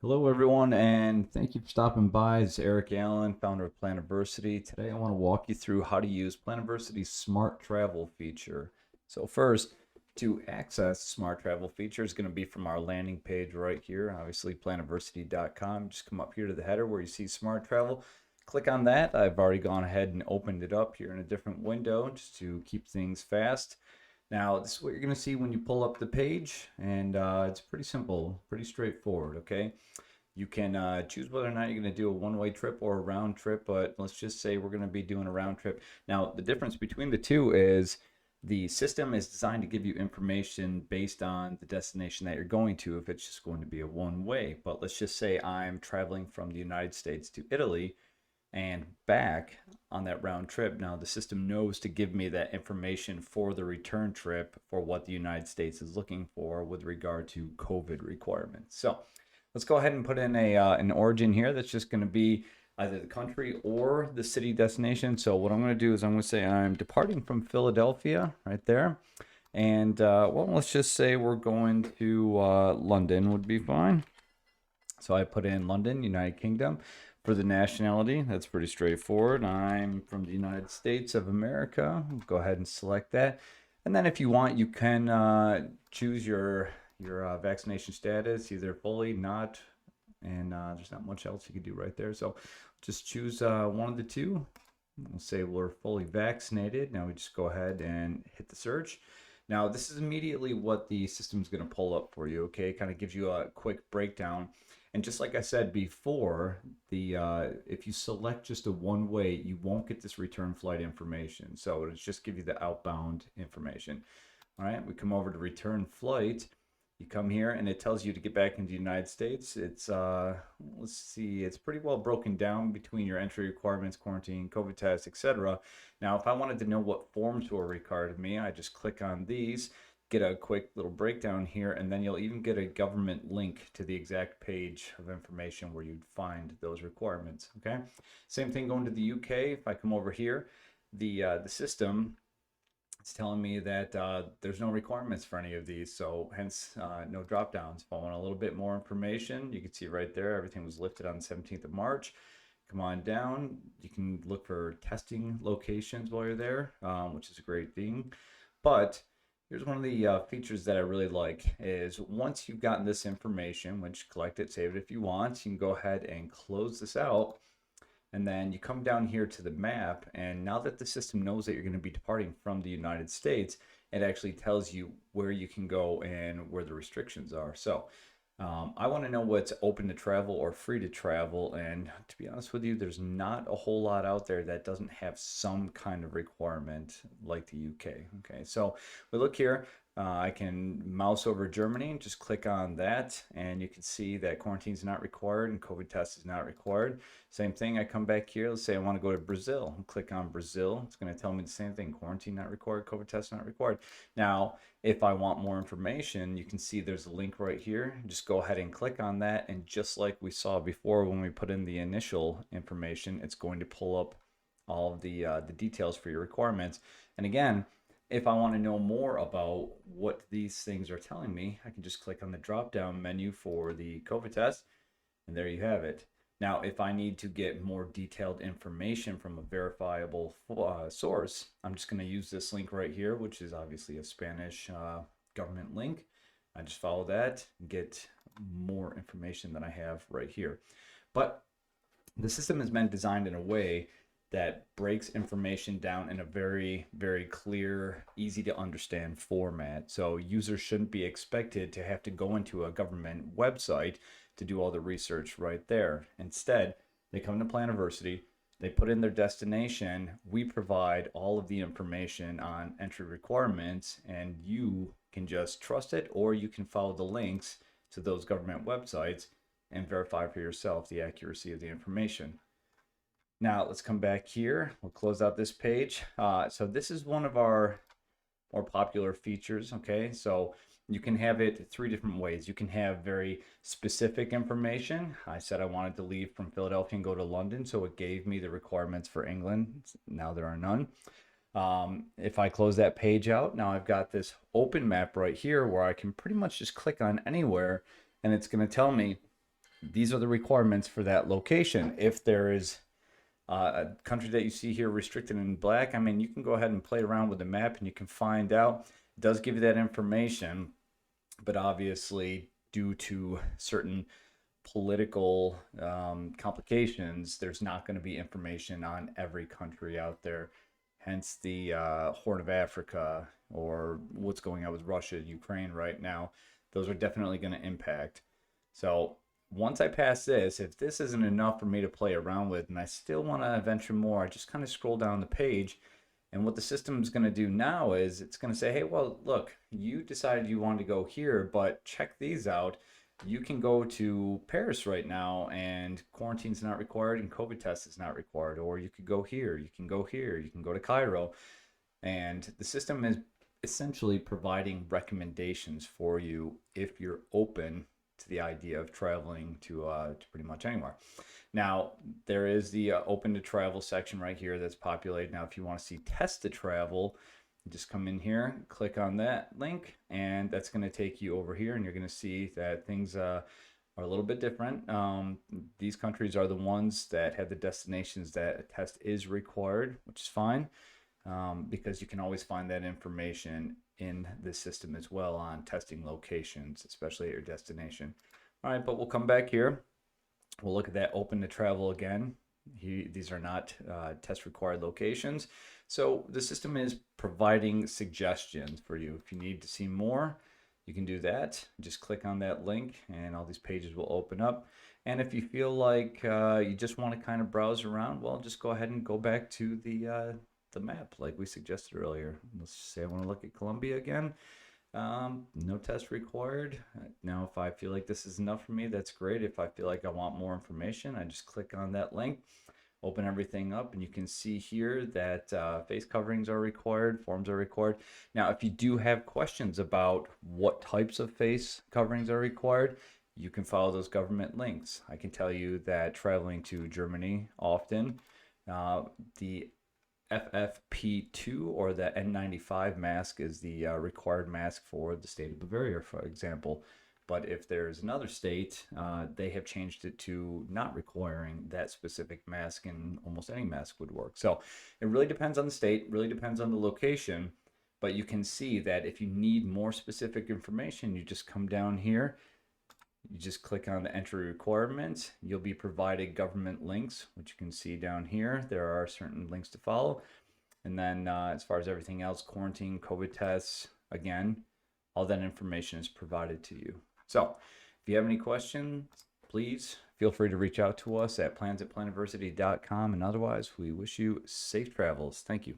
Hello, everyone, and thank you for stopping by. It's Eric Allen, founder of Planiversity. Today, I want to walk you through how to use Planiversity's Smart Travel feature. So, first, to access Smart Travel feature is going to be from our landing page right here, obviously, planiversity.com. Just come up here to the header where you see Smart Travel. Click on that. I've already gone ahead and opened it up here in a different window just to keep things fast. Now, this is what you're going to see when you pull up the page, and it's pretty simple, pretty straightforward, okay? You can choose whether or not you're going to do a one-way trip or a round trip, but let's just say we're going to be doing a round trip. Now, the difference between the two is the system is designed to give you information based on the destination that you're going to if it's just going to be a one-way. But let's just say I'm traveling from the United States to Italy and back on that round trip. Now, the system knows to give me that information for the return trip for what the United States is looking for with regard to COVID requirements. So let's go ahead and put in an origin here that's just going to be either the country or the city destination. So what I'm going to do is I'm going to say I'm departing from Philadelphia right there. And well, let's just say we're going to London would be fine. So I put in London, United Kingdom. For the nationality, that's pretty straightforward. I'm from the United States of America. Go ahead and select that. And then if you want, you can choose your vaccination status, either fully, not, and there's not much else you can do right there. So just choose one of the two. We'll say we're fully vaccinated. Now we just go ahead and hit the search. Now this is immediately what the system's going to pull up for you. Okay, it kind of gives you a quick breakdown. And just like I said before, the if you select just a one way, you won't get this return flight information. So it'll just give you the outbound information. All right, we come over to return flight. You come here and it tells you to get back into the United States. It's let's see, it's pretty well broken down between your entry requirements, quarantine, COVID test, etc. Now, if I wanted to know what forms were required of me, I just click on these, get a quick little breakdown here, and then you'll even get a government link to the exact page of information where you'd find those requirements. Okay, same thing going to the UK. If I come over here, the system, it's telling me that there's no requirements for any of these, so hence no drop downs. If I want a little bit more information, you can see right there, everything was lifted on the 17th of March. Come on down, you can look for testing locations while you're there, which is a great thing. But here's one of the features that I really like is once you've gotten this information, which collect it, save it if you want, you can go ahead and close this out, and then you come down here to the map, and now that the system knows that you're going to be departing from the United States, it actually tells you where you can go and where the restrictions are. So I want to know what's open to travel or free to travel. And to be honest with you, there's not a whole lot out there that doesn't have some kind of requirement like the UK. Okay, so we look here. I can mouse over Germany and just click on that, and you can see that quarantine is not required and COVID test is not required. Same thing, I come back here, let's say I want to go to Brazil, click on Brazil. It's going to tell me the same thing, quarantine not required, COVID test not required. Now, if I want more information, you can see there's a link right here. Just go ahead and click on that, and just like we saw before when we put in the initial information, it's going to pull up all of the details for your requirements. And again, if I want to know more about what these things are telling me, I can just click on the drop down menu for the COVID test, and there you have it. Now, if I need to get more detailed information from a verifiable source, I'm just going to use this link right here, which is obviously a Spanish government link. I just follow that and get more information than I have right here. But the system has been designed in a way that breaks information down in a very, very clear, easy to understand format. So users shouldn't be expected to have to go into a government website to do all the research right there. Instead, they come to Planiversity, they put in their destination, we provide all of the information on entry requirements, and you can just trust it, or you can follow the links to those government websites and verify for yourself the accuracy of the information. Now let's come back here. We'll close out this page. So this is one of our more popular features. Okay, so you can have it three different ways. You can have very specific information. I said I wanted to leave from Philadelphia and go to London, so it gave me the requirements for England. Now there are none. If I close that page out, now I've got this open map right here where I can pretty much just click on anywhere, and it's going to tell me these are the requirements for that location. If there is a country that you see here restricted in black, I mean, you can go ahead and play around with the map and you can find out. It does give you that information, but obviously, due to certain political complications, there's not going to be information on every country out there. Hence the Horn of Africa or what's going on with Russia, Ukraine right now. Those are definitely going to impact. So once I pass this, if this isn't enough for me to play around with and I still want to venture more, I just kind of scroll down the page. And what the system is going to do now is it's going to say, hey, well, look, you decided you wanted to go here, but check these out. You can go to Paris right now and quarantine's not required and COVID test is not required. Or you could go here, you can go here, you can go to Cairo. And the system is essentially providing recommendations for you if you're open to the idea of traveling to pretty much anywhere. Now, there is the open to travel section right here that's populated. Now, if you want to see test to travel, just come in here, click on that link, and that's going to take you over here, and you're going to see that things are a little bit different. These countries are the ones that have the destinations that a test is required, which is fine, because you can always find that information in the system as well on testing locations, especially at your destination. All right, but we'll come back here. We'll look at that open to travel again. These are not test required locations. So the system is providing suggestions for you. If you need to see more, you can do that. Just click on that link and all these pages will open up. And if you feel like you just want to kind of browse around, well, just go ahead and go back to the map like we suggested earlier. Let's say I want to look at Colombia again. No test required. Now, if I feel like this is enough for me, that's great. If I feel like I want more information, I just click on that link, open everything up, and you can see here that face coverings are required, forms are required. Now, if you do have questions about what types of face coverings are required, you can follow those government links. I can tell you that traveling to Germany often, the FFP2 or the N95 mask is the required mask for the state of Bavaria, for example. But if there's another state, they have changed it to not requiring that specific mask, and almost any mask would work. So it really depends on the state, really depends on the location. But you can see that if you need more specific information, you just come down here. You just click on the entry requirements. You'll be provided government links, which you can see down here. There are certain links to follow. And then as far as everything else, quarantine, COVID tests, again, all that information is provided to you. So if you have any questions, please feel free to reach out to us at plans@planiversity.com. And otherwise, we wish you safe travels. Thank you.